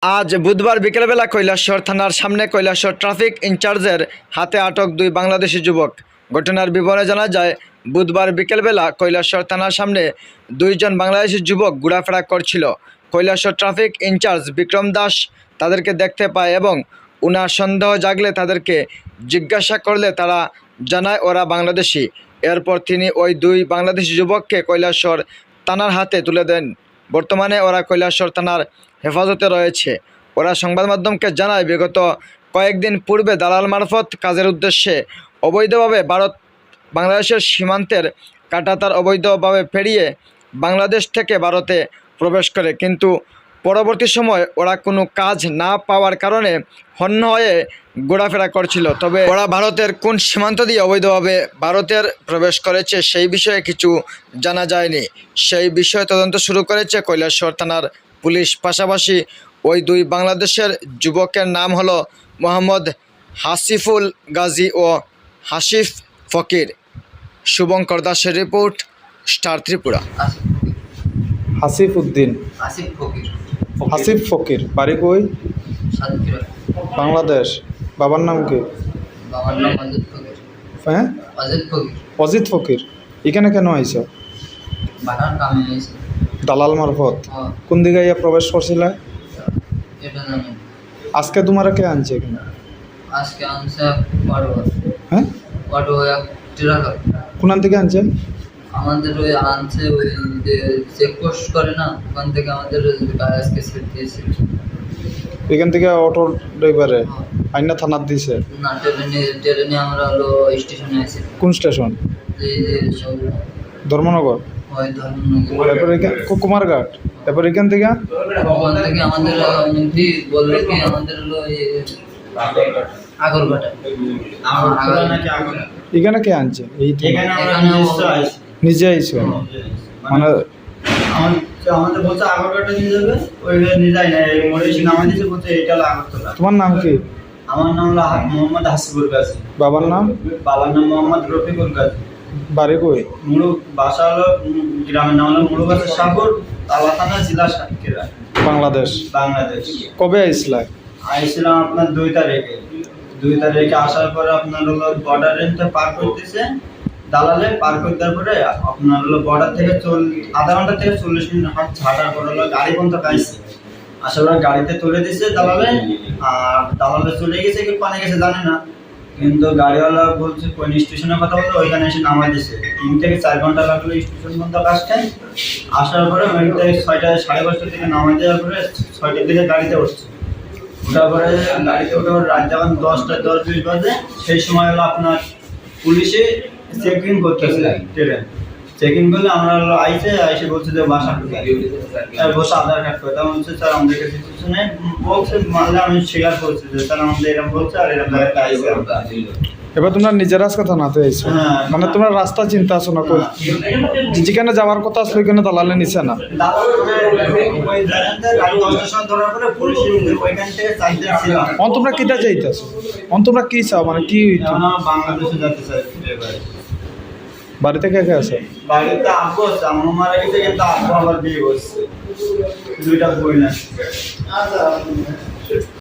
আজ বুধবার বিকেলবেলা কৈলাসহর থানার সামনে কৈলাসহর ট্রাফিক ইনচার্জের হাতে আটক দুই বাংলাদেশি যুবক। ঘটনার বিবরণে জানা যায়, বুধবার বিকেলবেলা কৈলাসহর থানার সামনে দুইজন বাংলাদেশি যুবক ঘোরাফেরা করছিল। কৈলাসহর ট্রাফিক ইনচার্জ বিক্রম দাস তাদেরকে দেখতে পায় এবং উনার সন্দেহ জাগলে তাদেরকে জিজ্ঞাসা করলে তারা জানায় ওরা বাংলাদেশি। এরপর তিনি ওই দুই বাংলাদেশি যুবককে কৈলাসহর থানার হাতে তুলে দেন। বর্তমানে ওরা কৈলাসহর থানার হেফাজতে রয়েছে। ওরা সংবাদ মাধ্যমকে জানায়, বিগত কয়েকদিন পূর্বে দালাল মারফত কাজের উদ্দেশ্যে অবৈধভাবে বাংলাদেশের সীমান্তের কাঁটাতার অবৈধভাবে পেরিয়ে বাংলাদেশ থেকে ভারতে প্রবেশ করে, কিন্তু পরবর্তী সময় ওরা কোনো কাজ না পাওয়ার কারণে হন্য হয়ে ঘোরাফেরা করছিল। তবে ওরা ভারতের কোন সীমান্ত দিয়ে অবৈধভাবে ভারতের প্রবেশ করেছে সেই বিষয়ে কিছু জানা যায়নি। সেই বিষয়ে তদন্ত শুরু করেছে কৈলাসহর থানার পুলিশ। পাশাপাশি ওই দুই বাংলাদেশের যুবকের নাম হলো মোহাম্মদ হাসিফুল গাজী ও হাসিফ ফকির। শুভঙ্কর দাসের রিপোর্ট, স্টার ত্রিপুরা। হাসিফ উদ্দিন, হাসিফ ফকির, বাড়ি কই? বাংলাদেশ। বাবার নাম কি? বাবার নাম অজিত ফকির। হ্যাঁ, অজিত ফকির। অজিত ফকির। এখানে কেন আইছ? বাটার কামে নিয়েছে। দালাল মারফত কোন দিকে ইয়া প্রবেশ করছিল? এটা জানি। আজকে তোমারা কে আনছে এখানে? আজকে আনছে অটো। হ্যাঁ, অটো এক ট্রাক। কোন থেকে আনছে? আমাদের ওই আনছে ওই যে চেকপোস্ট করে না, ওখান থেকে আমাদের আজকে সেট দিয়েছে। এখান থেকে অটো ড্রাইভারে আইনা থানার দিছে? না, ট্রেনে আমরা হলো স্টেশনে আছি। কোন স্টেশন? এই যে সব ধর্মনগর। ওই ধর্মনগর। তারপরে কুমারঘাট। তারপর এখান থেকে ওখান থেকে আমাদের মন্ত্রী বললো কি আমাদের হলো আগরঘাটা। এখানে কে আনছে? এই নিজে আইছো? মানে আমাদের বলছে আগরঘাটা নিয়ে যাবে, ওই নিয়ে যায় না, এই মোড়ে এসে নামাই দিয়েছে, বলছে এটা হলো আগরতলা। তোমার নাম কি? আমার নাম হলো মোহাম্মদ হাসিবুল গাজী। বাবার নাম? বাবার নাম মোহাম্মদ রফিকুল গাজী। বাড়ি কই? বাসা হলো গ্রামের নাম হলো মুড়ুগাছের সাগর, তালা থানা, জেলা সাতক্ষীরা, বাংলাদেশ। বাংলাদেশ। কবে আইসলা? আইছিলাম আপনার 2 তারিখে আসার পরে আপনার হলো বর্ডার রেঞ্জটা পার করতেছে দালালে। পার করতে পরে আপনার হলো বর্ডার থেকে আধা ঘন্টা থেকে 40 মিনিট হাঁটার পর হলো গাড়ি পর্যন্ত পাইছে। আসার পরে গাড়িতে তুলে দিচ্ছে দালালে, আর দালালে চলে গেছে কি পানে গেছে জানে না, কিন্তু গাড়িওয়ালা বলছে কোন স্টেশনের কথা বলতো, ওইখানে এসে নামাই দিছে। 3 থেকে 4 ঘন্টা লাগলো স্টেশন পর্যন্ত আসতে। আসার পরে ওইটা 6টা, 5:30 থেকে নামাই দেওয়ার পরে 6টার দিকে গাড়িতে উঠছে। তারপরে গাড়িতে উঠে রাত যখন 10টা 10-20 বাজে, সেই সময় হলো আপনার পুলিশে চেকিং করতেছে ট্রেন। চেকিং করলে আমরা হলো আইসে বলছে যে বাসা বসে আধার কার্ড করে। তখন বলছে স্যার আমাদের কাছে কিছু নেই। বলছে মানলে আমি স্বীকার করছি যে স্যার আমাদের এরকম বলছে, আর এরকম জায়গাটা আইসে। এবার তোমরা নিজের আজকে থানাতে আইছো? মানে তোমরা রাস্তা চিন্তা আছো না? যেখানে যাওয়ার কথা আসলে ওইখানে দালালে নিছে না? তোমরা কিটা চাইতেছো? তোমরা কি চাও? মানে কি বাংলাদেশে যেতে চাই। বাড়িতে কে কে আছে? বাড়িতে আব্বু আছে, আম্মু মারা গেছে, কিন্তু আব্বু আবার বিয়ে করছে, 2টা বোন আছে।